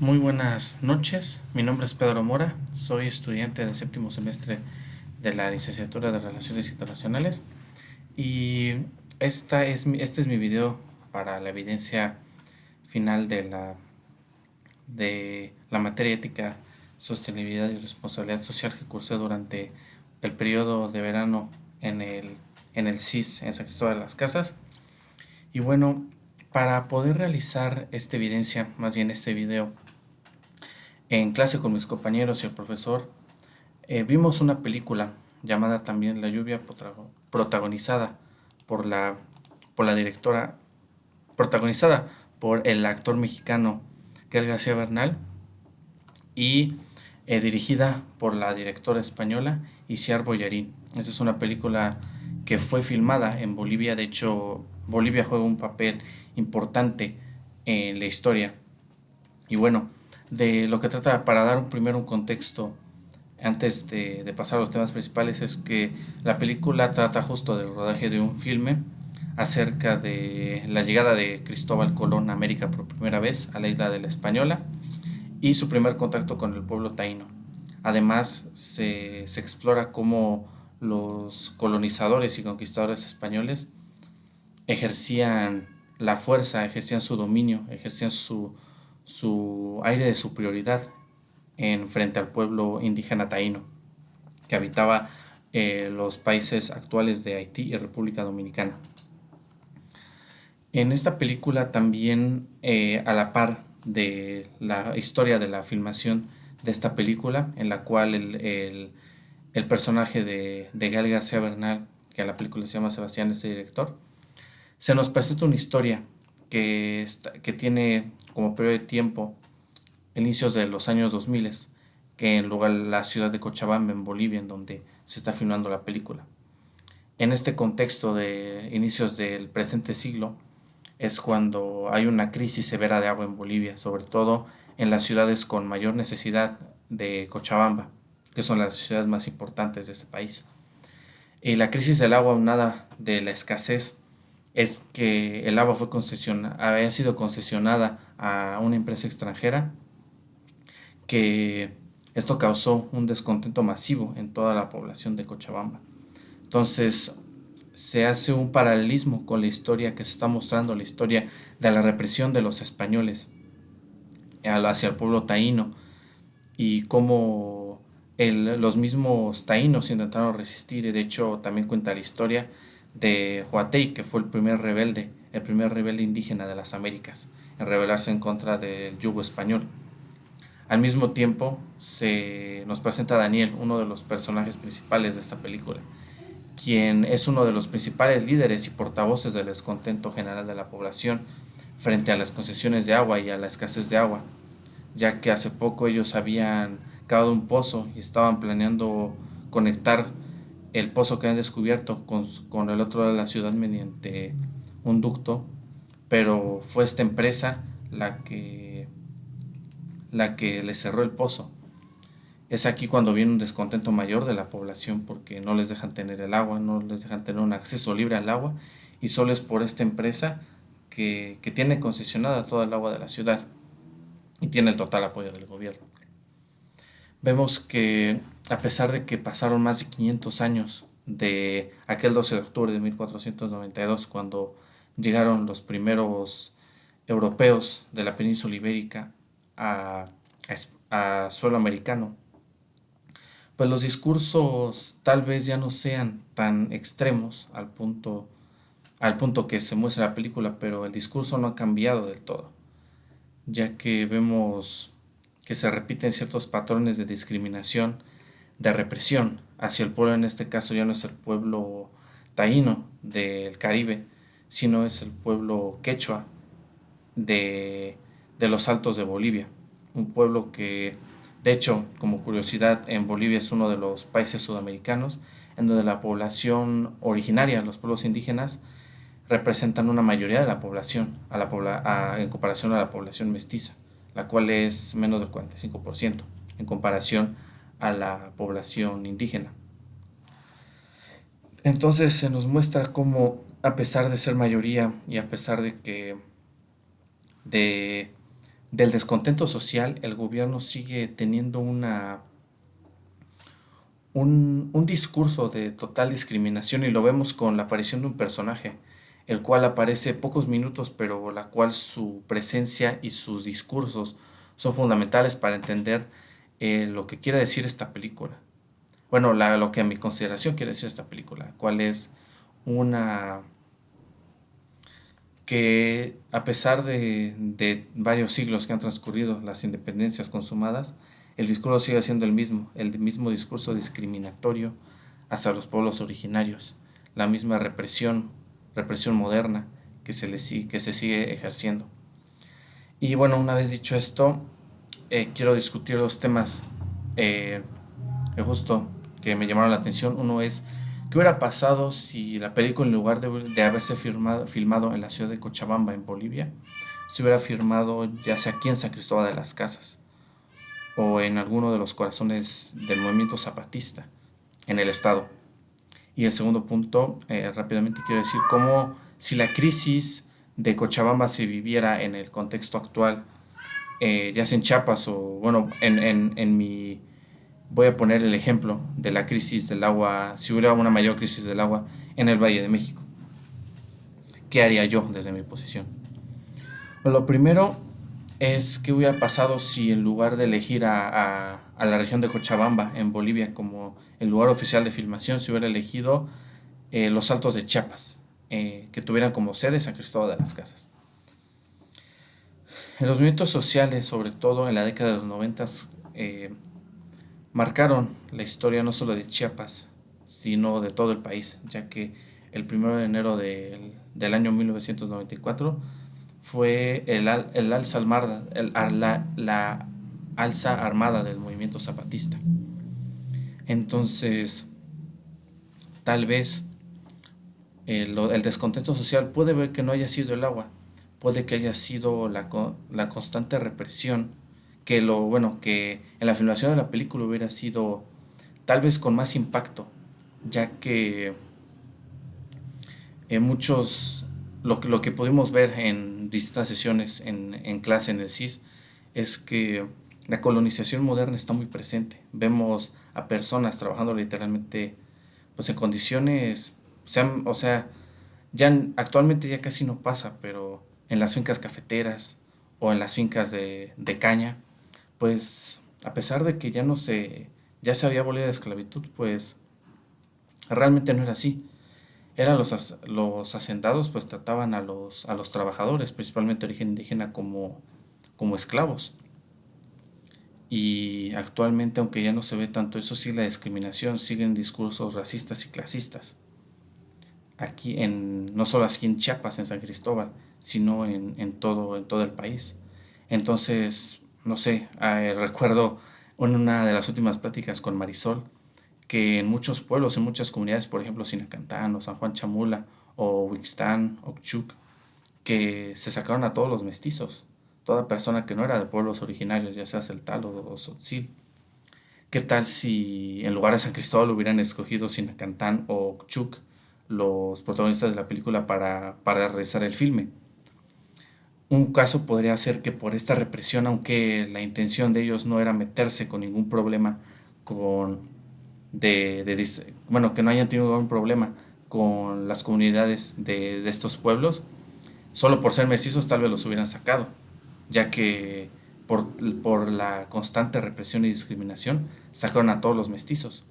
Muy buenas noches, mi nombre es Pedro Mora, soy estudiante del séptimo semestre de la licenciatura de Relaciones Internacionales y este es mi video para la evidencia final de la materia ética, sostenibilidad y responsabilidad social que cursé durante el periodo de verano en el CIS en San Cristóbal de las Casas. Y bueno, para poder realizar esta evidencia, más bien este video, en clase con mis compañeros y el profesor, vimos una película llamada también La lluvia, protagonizada por la directora, protagonizada por el actor mexicano Gael García Bernal y dirigida por la directora española Isiar Boyarín. Esa es una película que fue filmada en Bolivia. De hecho, Bolivia juega un papel importante en la historia. Y bueno, de lo que trata, para dar primero un contexto antes de pasar a los temas principales, es que la película trata justo del rodaje de un filme acerca de la llegada de Cristóbal Colón a América por primera vez a la isla de la Española y su primer contacto con el pueblo taíno. Además, se explora cómo los colonizadores y conquistadores españoles ejercían la fuerza, ejercían su dominio, ejercían su aire de superioridad en frente al pueblo indígena taíno que habitaba los países actuales de Haití y República Dominicana. En esta película también, a la par de la historia de la filmación de esta película, en la cual el personaje de Gael García Bernal, que a la película se llama Sebastián, este director, se nos presenta una historia que tiene como periodo de tiempo inicios de los años 2000, que en lugar la ciudad de Cochabamba, en Bolivia, en donde se está filmando la película. En este contexto de inicios del presente siglo es cuando hay una crisis severa de agua en Bolivia, sobre todo en las ciudades con mayor necesidad de Cochabamba, que son las ciudades más importantes de este país. Y la crisis del agua, aunada de la escasez, es que el agua había sido concesionada a una empresa extranjera, que esto causó un descontento masivo en toda la población de Cochabamba. Entonces se hace un paralelismo con la historia que se está mostrando, la historia de la represión de los españoles hacia el pueblo taíno y cómo los mismos taínos intentaron resistir. Y de hecho también cuenta la historia de Huatei, que fue el primer rebelde indígena de las Américas en rebelarse en contra del yugo español. Al mismo tiempo se nos presenta a Daniel, uno de los personajes principales de esta película, quien es uno de los principales líderes y portavoces del descontento general de la población frente a las concesiones de agua y a la escasez de agua, ya que hace poco ellos habían cavado un pozo y estaban planeando conectar el pozo que han descubierto con el otro lado de la ciudad mediante un ducto, pero fue esta empresa la que le cerró el pozo. Es aquí cuando viene un descontento mayor de la población, porque no les dejan tener el agua, no les dejan tener un acceso libre al agua, y solo es por esta empresa que tiene concesionada toda el agua de la ciudad y tiene el total apoyo del gobierno. Vemos que, a pesar de que pasaron más de 500 años de aquel 12 de octubre de 1492, cuando llegaron los primeros europeos de la península ibérica a suelo americano, pues los discursos tal vez ya no sean tan extremos al punto que se muestra la película, pero el discurso no ha cambiado del todo, ya que vemos que se repiten ciertos patrones de discriminación, de represión hacia el pueblo. En este caso ya no es el pueblo taíno del Caribe, sino es el pueblo quechua de los Altos de Bolivia, un pueblo que, de hecho, como curiosidad, en Bolivia es uno de los países sudamericanos en donde la población originaria, los pueblos indígenas, representan una mayoría de la población en comparación a la población mestiza, la cual es menos del 45% en comparación a la población indígena. Entonces se nos muestra cómo, a pesar de ser mayoría y a pesar de del descontento social, el gobierno sigue teniendo un discurso de total discriminación y lo vemos con la aparición de un personaje, el cual aparece pocos minutos, pero la cual su presencia y sus discursos son fundamentales para entender lo que quiere decir esta película. Bueno, lo que a mi consideración quiere decir esta película, cuál es una que a pesar de varios siglos que han transcurrido, las independencias consumadas, el discurso sigue siendo el mismo discurso discriminatorio hacia los pueblos originarios, la misma represión moderna que se sigue ejerciendo. Y bueno, una vez dicho esto, quiero discutir dos temas eh, justo que me llamaron la atención. Uno es, ¿qué hubiera pasado si la película, en lugar de haberse filmado en la ciudad de Cochabamba, en Bolivia, se hubiera filmado ya sea aquí en San Cristóbal de las Casas o en alguno de los corazones del movimiento zapatista en el estado? Y el segundo punto, rápidamente quiero decir, cómo si la crisis de Cochabamba se viviera en el contexto actual, ya sea en Chiapas o, bueno, en mi voy a poner el ejemplo de la crisis del agua, si hubiera una mayor crisis del agua en el Valle de México. ¿Qué haría yo desde mi posición? Bueno, lo primero es qué hubiera pasado si en lugar de elegir a la región de Cochabamba en Bolivia como el lugar oficial de filmación, se hubiera elegido los Altos de Chiapas, que tuvieran como sede San Cristóbal de las Casas. En los movimientos sociales, sobre todo en la década de los 90, marcaron la historia no solo de Chiapas, sino de todo el país, ya que el 1 de enero del año 1994 fue el alza armada, la alza armada del movimiento zapatista. Entonces, tal vez el descontento social puede ver que no haya sido el agua, puede que haya sido la constante represión, que en la filmación de la película hubiera sido tal vez con más impacto, ya que muchos, lo que pudimos ver en distintas sesiones en clase en el CIS, es que la colonización moderna está muy presente. Vemos a personas trabajando literalmente pues en condiciones, o sea, actualmente ya casi no pasa, pero en las fincas cafeteras o en las fincas de caña, pues a pesar de que ya se había abolido la esclavitud, pues realmente no era así. Los hacendados pues trataban a los trabajadores, principalmente de origen indígena, como esclavos. Y actualmente, aunque ya no se ve tanto eso, sí la discriminación, siguen discursos racistas y clasistas. No solo aquí en Chiapas, en San Cristóbal, sino en todo el país. Entonces, no sé, recuerdo en una de las últimas pláticas con Marisol, que en muchos pueblos, en muchas comunidades, por ejemplo, Sinacantán o San Juan Chamula o Huixtán, Ochuc, que se sacaron a todos los mestizos, toda persona que no era de pueblos originarios, ya sea Celtal o Tzotzil. ¿Qué tal si en lugar de San Cristóbal hubieran escogido Sinacantán o Ochuc, los protagonistas de la película, para realizar el filme? Un caso podría ser que por esta represión, aunque la intención de ellos no era meterse con ningún problema con bueno, que no hayan tenido ningún problema con las comunidades de estos pueblos, solo por ser mestizos tal vez los hubieran sacado, ya que por la constante represión y discriminación sacaron a todos los mestizos.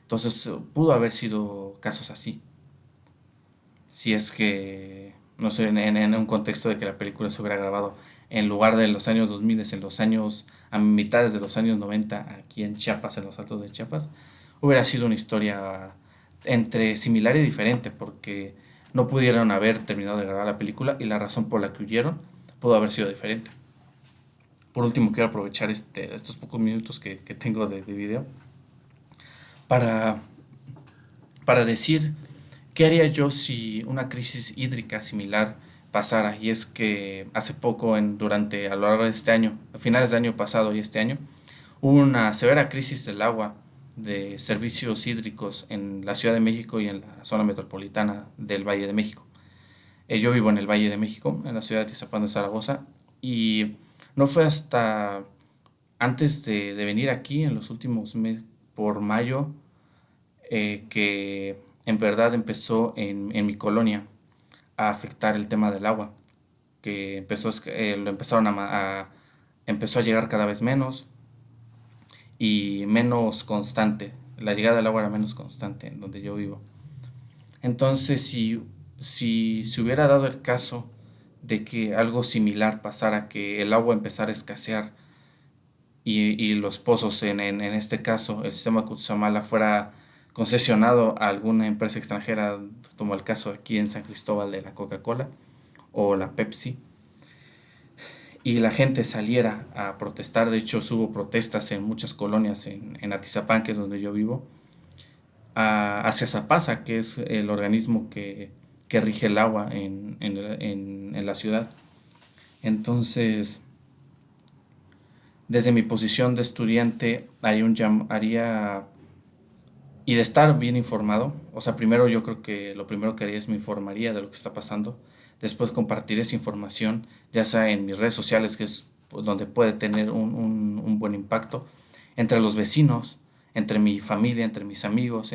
Entonces pudo haber sido casos así, si es que, no sé, en un contexto de que la película se hubiera grabado en lugar de los años 2000, en los años, a mitades de los años 90, aquí en Chiapas, en los Altos de Chiapas, hubiera sido una historia entre similar y diferente, porque no pudieron haber terminado de grabar la película y la razón por la que huyeron pudo haber sido diferente. Por último, quiero aprovechar estos pocos minutos que tengo de video para, para decir qué haría yo si una crisis hídrica similar pasara. Y es que hace poco, a lo largo de este año, a finales del año pasado y este año, hubo una severa crisis del agua, de servicios hídricos en la Ciudad de México y en la zona metropolitana del Valle de México. Yo vivo en el Valle de México, en la ciudad de Tizapán de Zaragoza, Y no fue hasta antes de venir aquí, en los últimos meses, por mayo, que en verdad empezó en mi colonia a afectar el tema del agua, que lo empezaron empezó a llegar cada vez menos y menos constante. La llegada del agua era menos constante en donde yo vivo. Entonces, si se hubiera dado el caso de que algo similar pasara, que el agua empezara a escasear y los pozos, en este caso, el sistema Cutzamala fuera concesionado a alguna empresa extranjera, como el caso aquí en San Cristóbal de la Coca-Cola o la Pepsi, y la gente saliera a protestar. De hecho, hubo protestas en muchas colonias en Atizapán, que es donde yo vivo, hacia Zapasa, que es el organismo que rige el agua en la ciudad. Entonces, desde mi posición de estudiante, haría, y de estar bien informado, o sea, primero yo creo que lo primero que haría es me informaría de lo que está pasando, después compartir esa información, ya sea en mis redes sociales, que es donde puede tener un buen impacto, entre los vecinos, entre mi familia, entre mis amigos,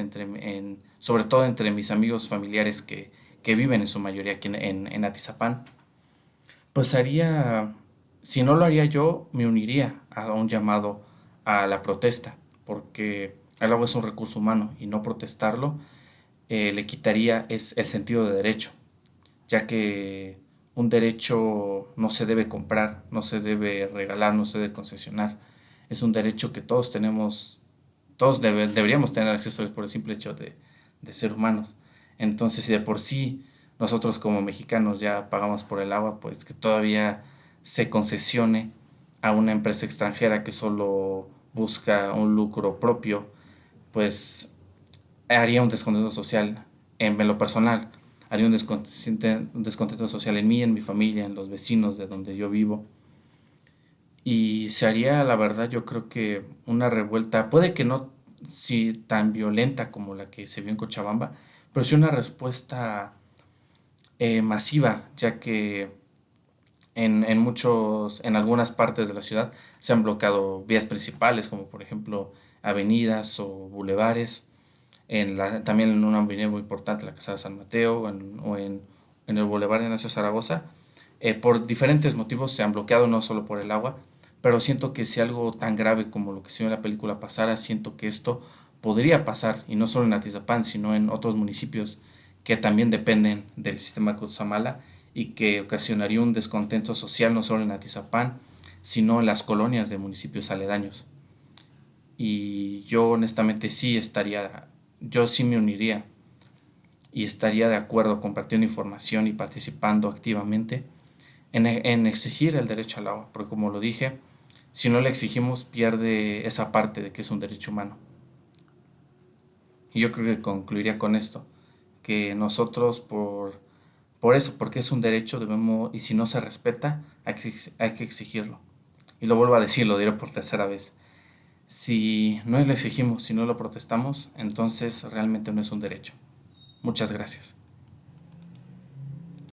sobre todo entre mis amigos familiares que viven en su mayoría aquí en Atizapán. Pues haría, si no lo haría yo, me uniría a un llamado a la protesta, porque el agua es un recurso humano y no protestarlo le quitaría el sentido de derecho, ya que un derecho no se debe comprar, no se debe regalar, no se debe concesionar. Es un derecho que todos tenemos, deberíamos tener acceso a él por el simple hecho de ser humanos. Entonces, si de por sí nosotros como mexicanos ya pagamos por el agua, pues que todavía se concesione a una empresa extranjera que solo busca un lucro propio, pues haría un descontento social en lo personal, haría un descontento social en mí, en mi familia, en los vecinos de donde yo vivo. Y se haría, la verdad, yo creo que una revuelta, puede que no si tan violenta como la que se vio en Cochabamba, pero sí una respuesta masiva, ya que en algunas partes de la ciudad se han bloqueado vías principales, como por ejemplo avenidas o bulevares, también en una avenida muy importante, la Calzada San Mateo, en el Boulevard Ignacio Zaragoza. Por diferentes motivos se han bloqueado, no solo por el agua, pero siento que si algo tan grave como lo que se vio en la película pasara, siento que esto podría pasar, y no solo en Atizapán, sino en otros municipios que también dependen del sistema Cutzamala y que ocasionaría un descontento social no solo en Atizapán, sino en las colonias de municipios aledaños. Y yo honestamente yo sí me uniría y estaría de acuerdo compartiendo información y participando activamente en exigir el derecho al agua, porque como lo dije, si no le exigimos pierde esa parte de que es un derecho humano. Y yo creo que concluiría con esto, que nosotros por eso, porque es un derecho, y si no se respeta, hay que exigirlo. Y lo vuelvo a decir, lo diré por tercera vez. Si no lo exigimos, si no lo protestamos, entonces realmente no es un derecho. Muchas gracias.